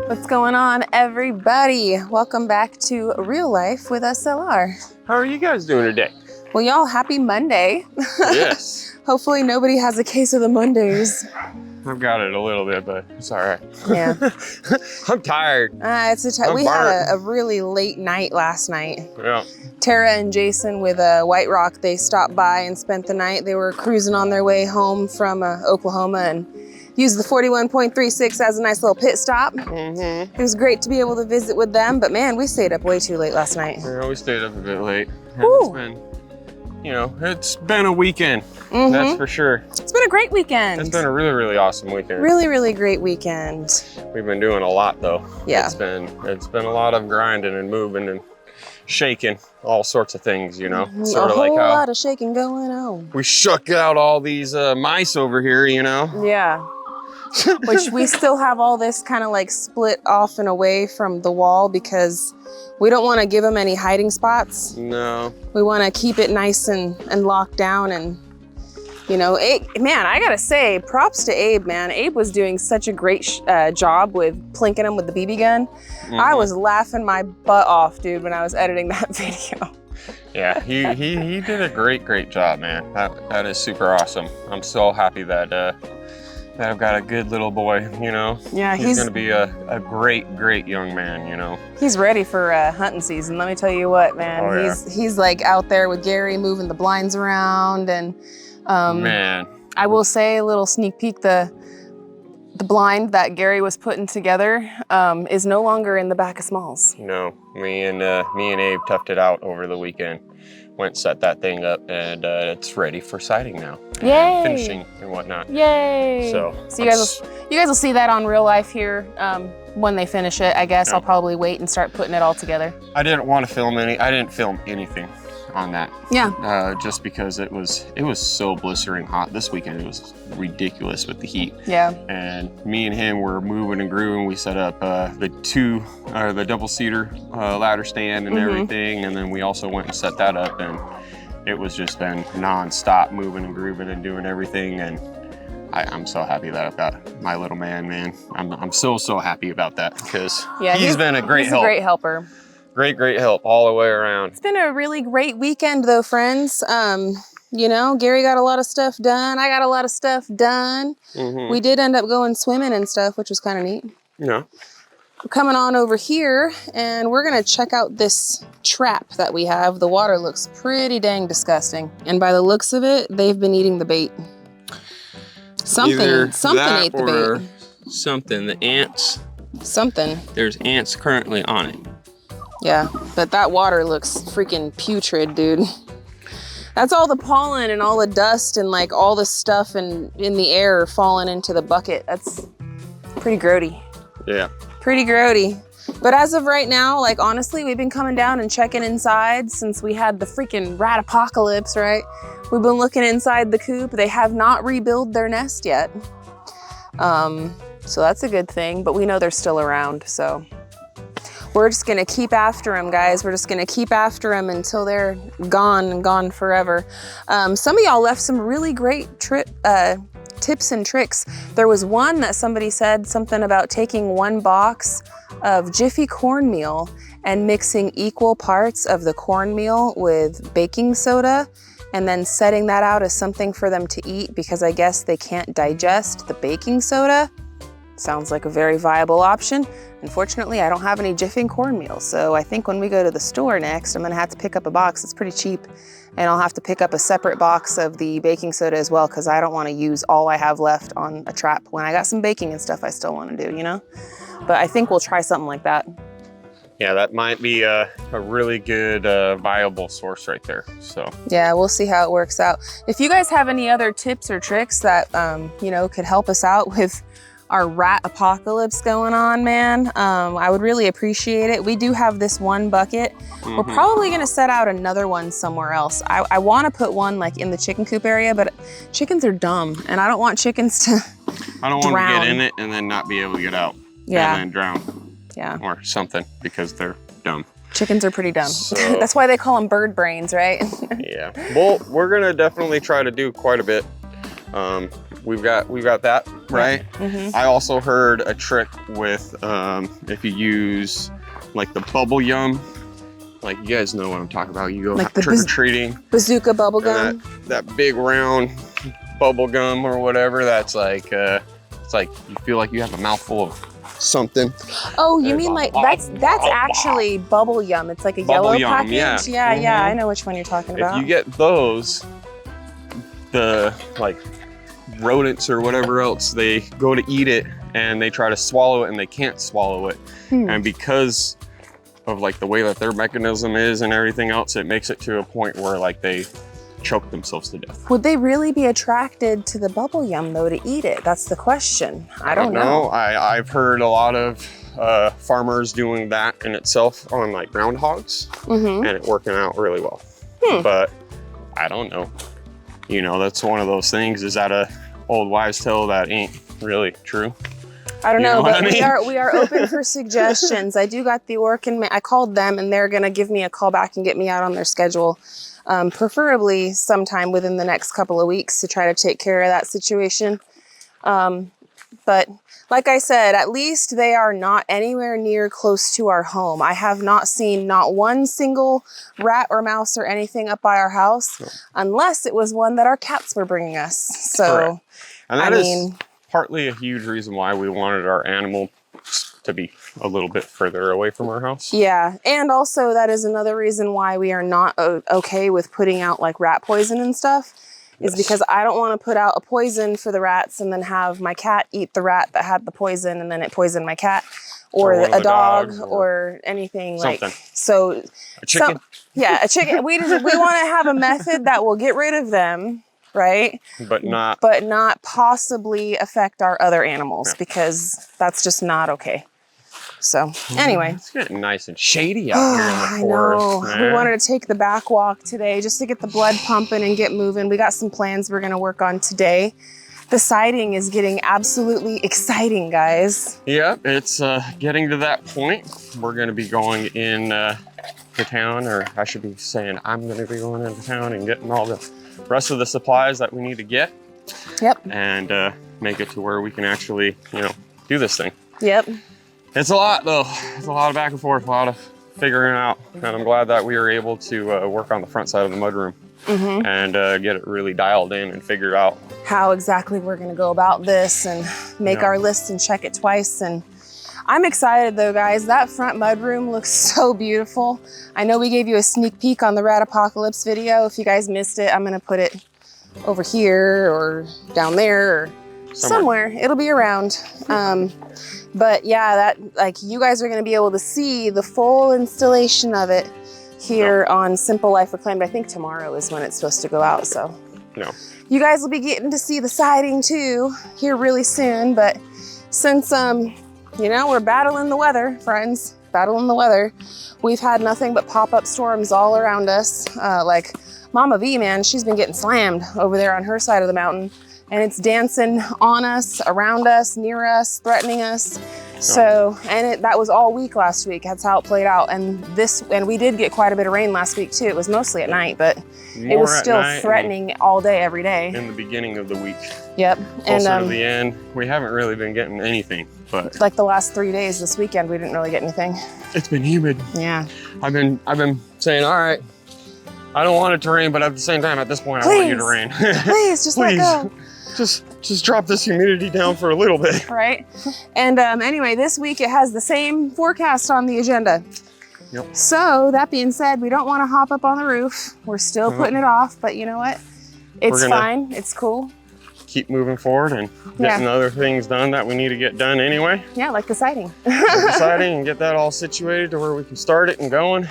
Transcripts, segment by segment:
What's going on, everybody? Welcome back to Real Life with SLR. How are you guys doing today? Well, y'all, happy Monday. Yes. Hopefully nobody has a case of the Mondays. I've got it a little bit, but it's all right. Yeah. I'm tired. We had a really late night last night. Yeah. Tara and Jason with White Rock, they stopped by and spent the night. They were cruising on their way home from Oklahoma and used the 41.36 as a nice little pit stop. It was great to be able to visit with them, but man, we stayed up way too late last night. Yeah, we stayed up a bit late. It's been, it's been a weekend. That's for sure. It's been a great weekend. It's been a really, really awesome weekend. Really, really great weekend. We've been doing a lot though. Yeah. It's been a lot of grinding and moving and shaking, all sorts of things, Sort of like how a lot of shaking going on. we shook out all these mice over here, Yeah. Which we still have all this kind of like split off and away from the wall because we don't want to give them any hiding spots. No. We want to keep it nice and locked down. And, man, I got to say, props to Abe, man. Abe was doing such a great job with plinking them with the BB gun. I was laughing my butt off, dude, when I was editing that video. Yeah, he did a great job, man. That is super awesome. I'm so happy that I've got a good little boy, Yeah, he's gonna be a great young man, He's ready for hunting season. Let me tell you what, man. Oh, He's like out there with Gary moving the blinds around, and man, I will say a little sneak peek, the blind that Gary was putting together is no longer in the back of Smalls. No, me and Abe toughed it out over the weekend. Went and set that thing up, and it's ready for siding now. Yay! Finishing and whatnot. Yay! So you guys will see that on Real Life here when they finish it. I guess I'll probably wait and start putting it all together. I didn't want to film I didn't film anything on that. Yeah. Just because it was so blistering hot this weekend. It was ridiculous with the heat. Yeah. And me and him were moving and grooving. We set up the double-seater ladder stand and everything, and then we also went and set that up, and it was just been non-stop moving and grooving and doing everything. And I'm so happy that I've got my little man. I'm so happy about that because he's been a great help. He's a great helper. Great help all the way around. It's been a really great weekend though, friends. Gary got a lot of stuff done. I got a lot of stuff done. We did end up going swimming and stuff, which was kind of neat. Yeah. We're coming on over here and we're gonna check out this trap that we have. The water looks pretty dang disgusting. And by the looks of it, they've been eating the bait. Something ate the bait. Something, the ants. Something. There's ants currently on it. Yeah, but that water looks freaking putrid, dude. That's all the pollen and all the dust and like all the stuff in the air falling into the bucket. That's pretty grody. Yeah. Pretty grody. But as of right now, like honestly, we've been coming down and checking inside since we had the freaking rat apocalypse, right? We've been looking inside the coop. They have not rebuilt their nest yet. So that's a good thing, but we know they're still around, so. We're just gonna keep after them, guys. We're just gonna keep after them until they're gone and gone forever. Some of y'all left some really great tips and tricks. There was one that somebody said something about taking 1 box of Jiffy cornmeal and mixing equal parts of the cornmeal with baking soda and then setting that out as something for them to eat because I guess they can't digest the baking soda. Sounds like a very viable option. Unfortunately, I don't have any Jiffy cornmeal, so I think when we go to the store next, I'm gonna have to pick up a box. It's pretty cheap, and I'll have to pick up a separate box of the baking soda as well because I don't wanna use all I have left on a trap when I got some baking and stuff I still wanna do, But I think we'll try something like that. Yeah, that might be a really good viable source right there, so. Yeah, we'll see how it works out. If you guys have any other tips or tricks that, could help us out with our rat apocalypse going on, man, I would really appreciate it. We do have this 1 bucket. We're probably gonna set out another one somewhere else. I wanna put one like in the chicken coop area, but chickens are dumb and I don't want chickens to I don't want to get in it and then not be able to get out. Yeah. And then drown. Yeah. Or something because they're dumb. Chickens are pretty dumb. So, that's why they call them bird brains, right? Yeah. Well, we're gonna definitely try to do quite a bit we've got that, right? Mm-hmm. I also heard a trick with if you use like the bubble yum, like you guys know what I'm talking about. You go Like the trick-or-treating. Bazooka bubble gum. That big round bubble gum or whatever, that's like, it's like you feel like you have a mouthful of something. Oh, you mean like that's actually bubble yum. It's like a yellow package. Yeah, yeah, I know which one you're talking about. If you get those, the like rodents or whatever else, they go to eat it and they try to swallow it and they can't swallow it. And because of like the way that their mechanism is and everything else, it makes it to a point where like they choke themselves to death. Would they really be attracted to the bubble yum though to eat it? That's the question. I don't know. I've heard a lot of farmers doing that in itself on like groundhogs, and it working out really well. But I don't know. You know, that's one of those things. Is that a old wives' tale that ain't really true? I don't know, but I mean? we are open for suggestions. I do got the Orkin. I called them and they're gonna give me a call back and get me out on their schedule. Preferably sometime within the next couple of weeks to try to take care of that situation. But like I said, at least they are not anywhere near close to our home. I have not seen not one single rat or mouse or anything up by our house, unless it was one that our cats were bringing us. So, correct. And that is partly a huge reason why we wanted our animal to be a little bit further away from our house. Yeah, and also that is another reason why we are not okay with putting out like rat poison and stuff, is because I don't want to put out a poison for the rats and then have my cat eat the rat that had the poison and then it poisoned my cat or a dog or anything something. Like so. A chicken. Yeah, a chicken. We want to have a method that will get rid of them, right? But not possibly affect our other animals, because that's just not okay. So anyway, it's getting nice and shady out here in the forest. I know. Man. We wanted to take the back walk today just to get the blood pumping and get moving. We got some plans we're going to work on today. The siding is getting absolutely exciting, guys. Yeah, it's getting to that point. We're going to be going in to town, or I should be saying I'm going to be going into town and getting all the rest of the supplies that we need to get. Yep. And make it to where we can actually, do this thing. Yep. It's a lot though. It's a lot of back and forth, a lot of figuring out. And I'm glad that we were able to work on the front side of the mudroom and get it really dialed in and figured out how exactly we're going to go about this and make our list and check it twice. And I'm excited though, guys. That front mudroom looks so beautiful. I know we gave you a sneak peek on the rat apocalypse video. If you guys missed it, I'm going to put it over here or down there or somewhere. It'll be around. But yeah, that like you guys are going to be able to see the full installation of it here on Simple Life Reclaimed. I think tomorrow is when it's supposed to go out. So you guys will be getting to see the siding too here really soon. But since, we're battling the weather, friends, battling the weather, we've had nothing but pop-up storms all around us. Like Mama V, man, she's been getting slammed over there on her side of the mountain. And it's dancing on us, around us, near us, threatening us. So, and that was all week last week. That's how it played out. And we did get quite a bit of rain last week too. It was mostly at night, but it was still threatening all day, every day. In the beginning of the week. Yep. Closer to the end, we haven't really been getting anything, but like the last 3 days this weekend, we didn't really get anything. It's been humid. Yeah. I've been saying, all right, I don't want it to rain, but at the same time, at this point, I want you to rain. Please, just let go. Just drop this humidity down for a little bit. Right. And anyway, this week it has the same forecast on the agenda. Yep. So that being said, we don't want to hop up on the roof. We're still putting it off, but you know what? It's fine. It's cool. Keep moving forward and getting other things done that we need to get done anyway. Yeah, like the siding. The siding, and get that all situated to where we can start it and going.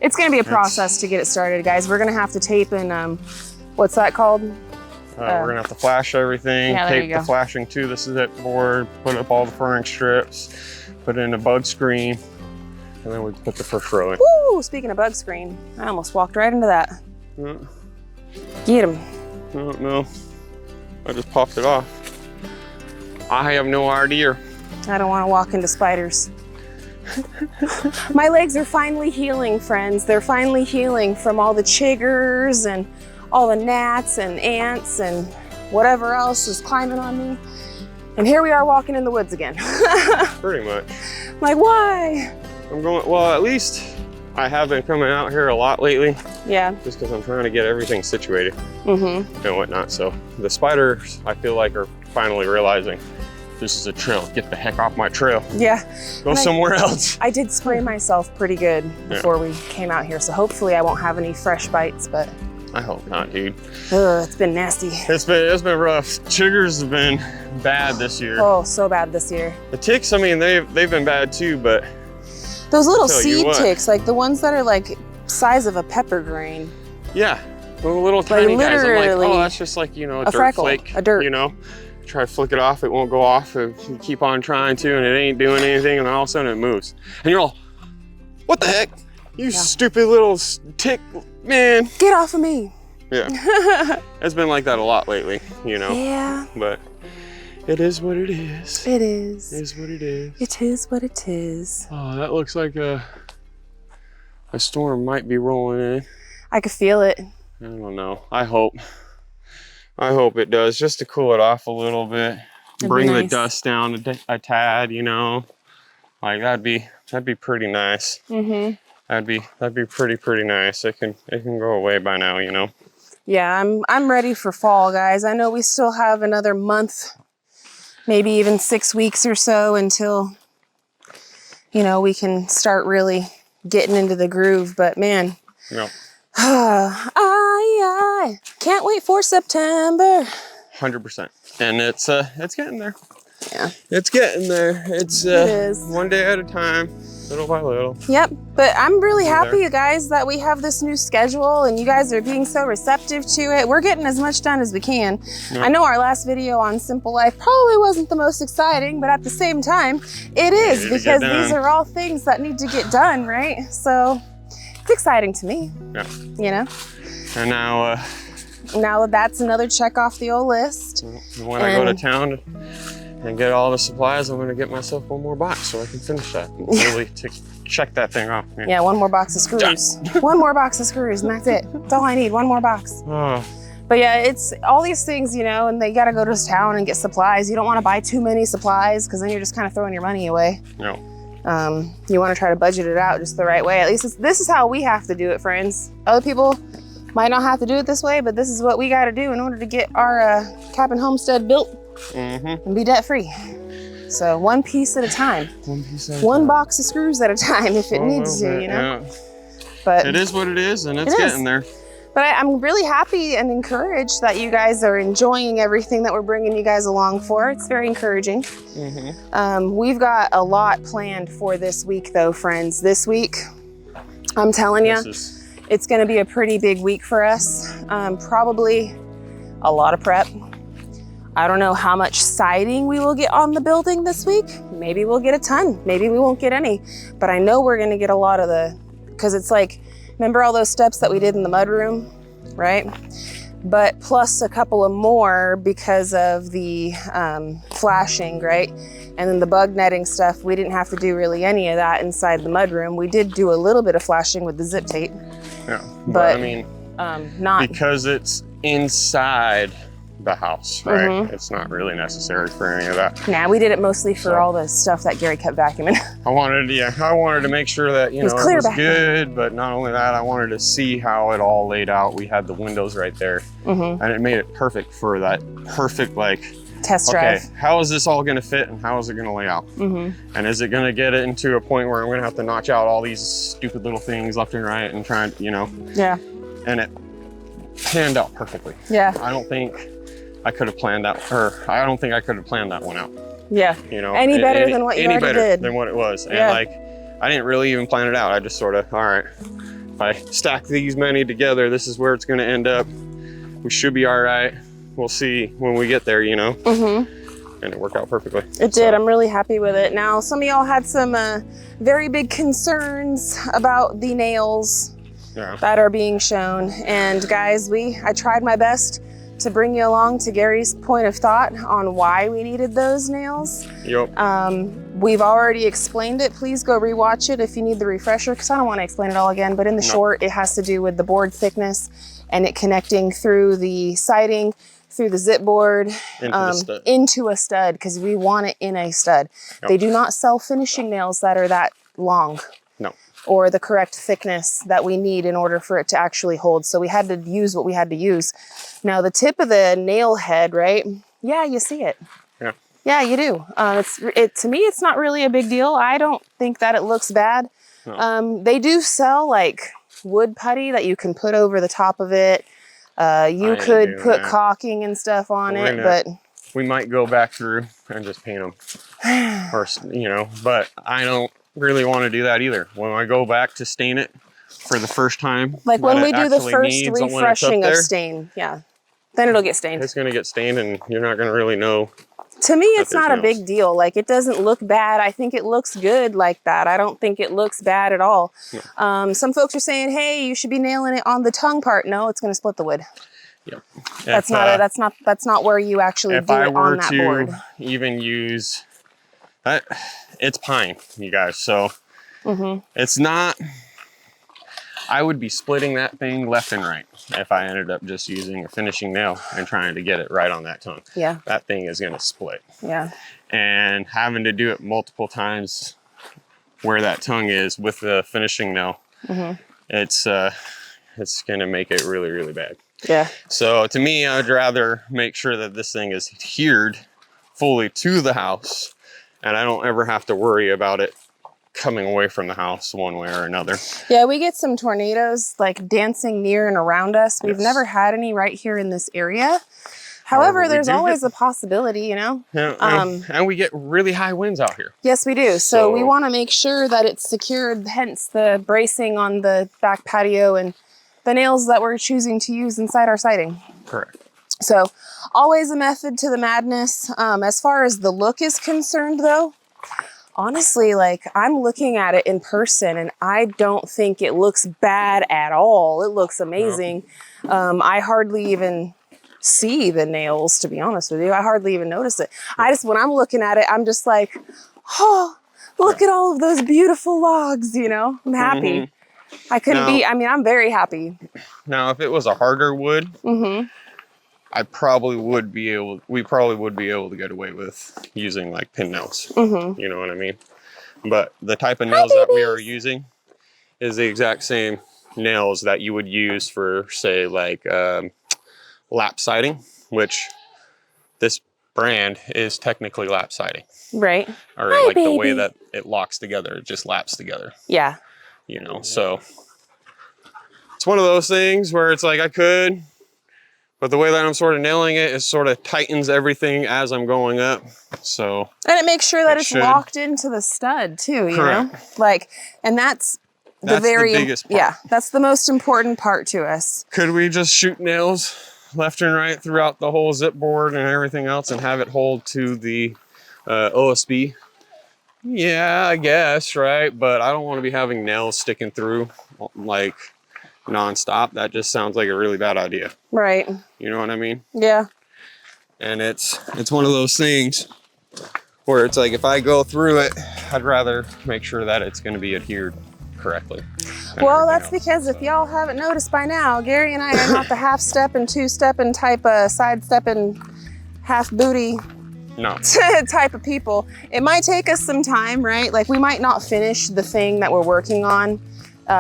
It's going to be a process to get it started, guys. We're going to have to tape and what's that called? We're gonna have to flash everything, tape the flashing to the zip board, put up all the furring strips, put in a bug screen, and then we put the first row in. Woo! Speaking of bug screen, I almost walked right into that. Get him. No, I just popped it off. I have no idea. I don't want to walk into spiders. My legs are finally healing, friends. They're finally healing from all the chiggers and all the gnats and ants and whatever else is climbing on me. And here we are walking in the woods again. Pretty much. Like, why? I'm going, well, at least I have been coming out here a lot lately. Yeah. Just because I'm trying to get everything situated Mm-hmm. and whatnot. So the spiders, I feel like, are finally realizing this is a trail. Get the heck off my trail. Yeah. Go somewhere else. I did spray myself pretty good before we came out here, so hopefully I won't have any fresh bites, but I hope not, dude. it's been nasty. It's been rough. Chiggers have been bad this year. Oh, so bad this year. The ticks, I mean, they've been bad too, but those little tell you seed what. ticks, like the ones that are like size of a pepper grain. yeah, the little tiny guys. I'm like, literally oh, that's just like, you know, a dirt freckle, flake, a dirt. you know. Try to flick it off, it won't go off. If you keep on trying to, and it ain't doing anything, and all of a sudden it moves. And you're all, what the heck? You stupid little tick, man. Get off of me. Yeah, it's been like that a lot lately, you know. Yeah. But it is what it is. It is. It is what it is. It is what it is. Oh, that looks like a storm might be rolling in. I could feel it. I don't know. I hope it does, just to cool it off a little bit. Bring the nice. dust down a tad, you know. Like that'd be pretty nice. Mm-hmm. That'd be pretty nice. It can go away by now, you know. Yeah, I'm ready for fall, guys. I know we still have another month, maybe even 6 weeks or so until, you know, we can start really getting into the groove. But man, Yeah. I can't wait for September. 100%. And it's getting there. Yeah. It's getting there. It's It is. one day at a time, little by little. Yep, but I'm really happy, there. you guys, that we have this new schedule and you guys are being so receptive to it. We're getting as much done as we can. Yep. I know our last video on Simple Life probably wasn't the most exciting, but at the same time, it is, because these are all things that need to get done, right? So it's exciting to me, Yeah. you know? And now Now that's another check off the old list. when I go to town and get all the supplies, I'm gonna get myself one more box so I can finish that and really check that thing off. Yeah, one more box of screws. One more box of screws and that's it. That's all I need, one more box. Oh, But yeah, it's all these things, you know, and they gotta go to town and get supplies. You don't wanna buy too many supplies because then you're just kind of throwing your money away. no. You wanna try to budget it out just the right way. At least this is how we have to do it, friends. Other people might not have to do it this way, but this is what we gotta do in order to get our cabin homestead built and be debt free. So one piece at a time. One piece at a One time. box of screws at a time if it needs to, you know? Yeah. But It is what it is, and it's It is. getting there. But I'm really happy and encouraged that you guys are enjoying everything that we're bringing you guys along for. It's very encouraging. We've got a lot planned for this week though, friends. This week, I'm telling you, it's gonna be a pretty big week for us. Probably a lot of prep. I don't know how much siding we will get on the building this week. Maybe we'll get a ton, maybe we won't get any. But I know we're gonna get a lot of because it's like, remember all those steps that we did in the mudroom, right? But plus a couple of more because of the flashing, right? And then the bug netting stuff, we didn't have to do really any of that inside the mudroom. We did do a little bit of flashing with the zip tape. Yeah, But I mean, not because it's inside the house, right? It's not really necessary for any of that. Nah, we did it mostly for all the stuff that Gary kept vacuuming. I wanted to make sure that, you know, clear it was back there. good, but not only that, I wanted to see how it all laid out. We had the windows right there, and it made it perfect for that perfect, like, Test drive. okay, how is this all gonna fit and how is it gonna lay out? And is it gonna get it into a point where I'm gonna have to notch out all these stupid little things left and right and try and, you know? Yeah. And it panned out perfectly. Yeah. I don't think I could have planned that, I don't think I could have planned that one out. Yeah. You know, Any better than what you already did. Than what it was. And Yeah. like, I didn't really even plan it out. I just sort of, all right, if I stack these many together, this is where it's going to end up. We should be all right. We'll see when we get there, you know? And it worked out perfectly. It did. I'm really happy with it. Now, some of y'all had some very big concerns about the nails that are being shown. And guys, I tried my best to bring you along to Gary's point of thought on why we needed those nails. Yep. We've already explained it. Please go rewatch it if you need the refresher, because I don't want to explain it all again, but in the short, it has to do with the board thickness and it connecting through the siding, through the zip board, into a stud, because we want it in a stud. Yep. They do not sell finishing nails that are that long. No. Or the correct thickness that we need in order for it to actually hold. So we had to use what we had to use. Now the tip of the nail head, right? Yeah, you see it. Yeah. Yeah, you do. To me, it's not really a big deal. I don't think that it looks bad. No. They do sell like wood putty that you can put over the top of it. You could put caulking and stuff on it, but we might go back through and just paint them, or you know. But I don't really want to do that either. When I go back to stain it for the first time, like when we do the first refreshing of stain, yeah, then it'll get stained. It's going to get stained, and you're not going to really know. To me, it's not a big deal. Like, it doesn't look bad. I think it looks good like that. I don't think it looks bad at all. Yeah. Some folks are saying, hey, you should be nailing it on the tongue part. No, it's going to split the wood. Yep. That's not where you actually do it on that board. Even use that, it's pine, you guys. So it's not, I would be splitting that thing left and right if I ended up just using a finishing nail and trying to get it right on that tongue. Yeah. That thing is going to split. Yeah. And having to do it multiple times where that tongue is with the finishing nail, it's going to make it really, really bad. Yeah. So to me, I'd rather make sure that this thing is adhered fully to the house, and I don't ever have to worry about it coming away from the house one way or another. Yeah, we get some tornadoes like dancing near and around us. We've never had any right here in this area. However, there's always a possibility, you know? Yeah, and we get really high winds out here. Yes, we do. So we want to make sure that it's secured, hence the bracing on the back patio and the nails that we're choosing to use inside our siding. Correct. So always a method to the madness. As far as the look is concerned, though, honestly, like, I'm looking at it in person and I don't think it looks bad at all. It looks amazing. No. I hardly even see the nails, to be honest with you. I hardly even notice it. When I'm looking at it, I'm just like, oh, look at all of those beautiful logs, you know? I'm happy. I couldn't be, I mean, I'm very happy. Now, if it was a harder wood, I probably would be able, we probably would be able to get away with using like pin nails. You know what I mean? But the type of nails that we are using is the exact same nails that you would use for, say, like lap siding, which this brand is technically lap siding. Right. Or like the way that it locks together, it just laps together. Yeah. You know, so it's one of those things where it's like I could, but the way that I'm sort of nailing it is sort of tightens everything as I'm going up. So, and it makes sure that it's locked into the stud too, you know? Like, and that's the biggest part. Yeah, that's the most important part to us. Could we just shoot nails left and right throughout the whole zip board and everything else and have it hold to the OSB? Yeah, I guess, right? But I don't want to be having nails sticking through like nonstop. That just sounds like a really bad idea. Right. You know what I mean? Yeah. And it's one of those things where it's like, if I go through it, I'd rather make sure that it's going to be adhered correctly. Well, that's because if y'all haven't noticed by now, Gary and I are not the half-stepping, two-stepping type of side-stepping, half-booty type of people. It might take us some time, right? Like, we might not finish the thing that we're working on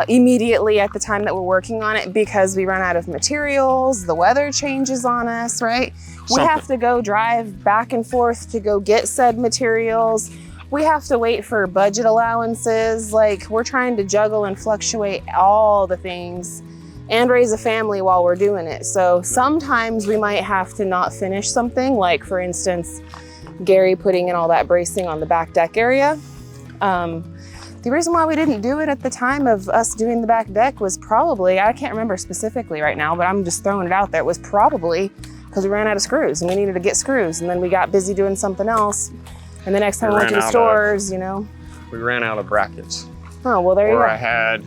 immediately at the time that we're working on it because we run out of materials, the weather changes on us, right? We have to go drive back and forth to go get said materials. We have to wait for budget allowances. Like, we're trying to juggle and fluctuate all the things and raise a family while we're doing it. So sometimes we might have to not finish something, like for instance, Gary putting in all that bracing on the back deck area. The reason why we didn't do it at the time of us doing the back deck was probably, I can't remember specifically right now, but I'm just throwing it out there. It was probably because we ran out of screws and we needed to get screws, and then we got busy doing something else. And the next time we went to the stores, you know. We ran out of brackets. Oh, well, there you go. Or I had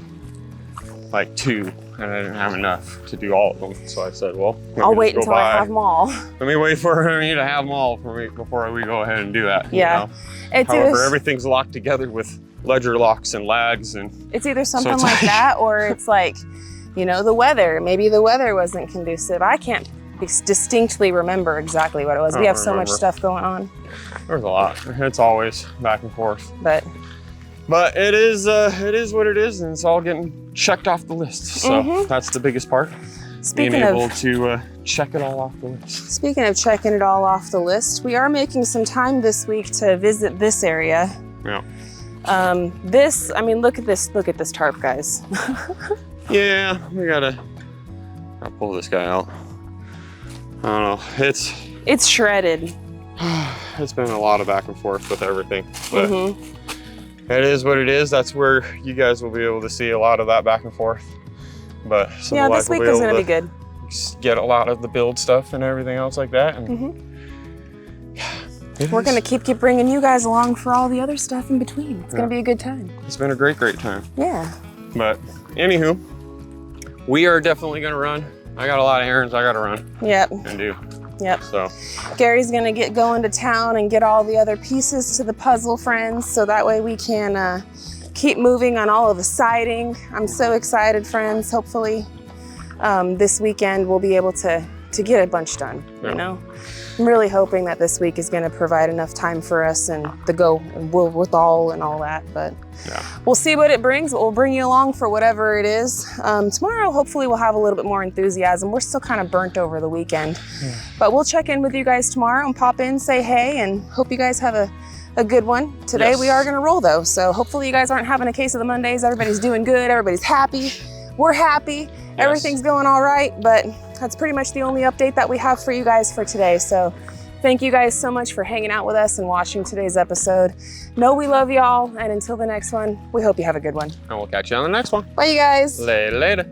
like 2 and I didn't have enough to do all of them. So I said, well, I'll wait until I have them all. Let me wait for me to have them all before we go ahead and do that. Yeah. You know? However, everything's locked together with ledger locks and lags, and it's either something like that, or it's like You know, the weather, maybe the weather wasn't conducive. I can't distinctly remember exactly what it was. We have so much stuff going on. There's a lot. It's always back and forth. But it is what it is, and it's all getting checked off the list. So that's the biggest part. Being able to check it all off the list. Speaking of checking it all off the list, we are making some time this week to visit this area. Yeah. I mean, look at this tarp, guys. Yeah, I'll pull this guy out. I don't know, it's shredded. It's been a lot of back and forth with everything, but it is what it is. That's where you guys will be able to see a lot of that back and forth. But yeah, this week is gonna be good. Get a lot of the build stuff and everything else like that. And we're gonna keep bringing you guys along for all the other stuff in between. It's gonna be a good time. It's been a great time. Yeah. But anywho, we are definitely gonna run. I got a lot of errands I gotta run. Yep. And do. Yep. So Gary's gonna get going to town and get all the other pieces to the puzzle, friends, so that way we can keep moving on all of the siding. I'm so excited, friends. Hopefully this weekend we'll be able to get a bunch done, you know? I'm really hoping that this week is gonna provide enough time for us and the go and with all and all that, but we'll see what it brings. We'll bring you along for whatever it is. Tomorrow, hopefully we'll have a little bit more enthusiasm. We're still kind of burnt over the weekend, but we'll check in with you guys tomorrow and pop in, say hey, and hope you guys have a good one. Today we are gonna roll though, so hopefully you guys aren't having a case of the Mondays. Everybody's doing good, everybody's happy. We're happy, everything's going all right, but that's pretty much the only update that we have for you guys for today. So thank you guys so much for hanging out with us and watching today's episode. Know we love y'all, and until the next one, we hope you have a good one. And we'll catch you on the next one. Bye, you guys. Later.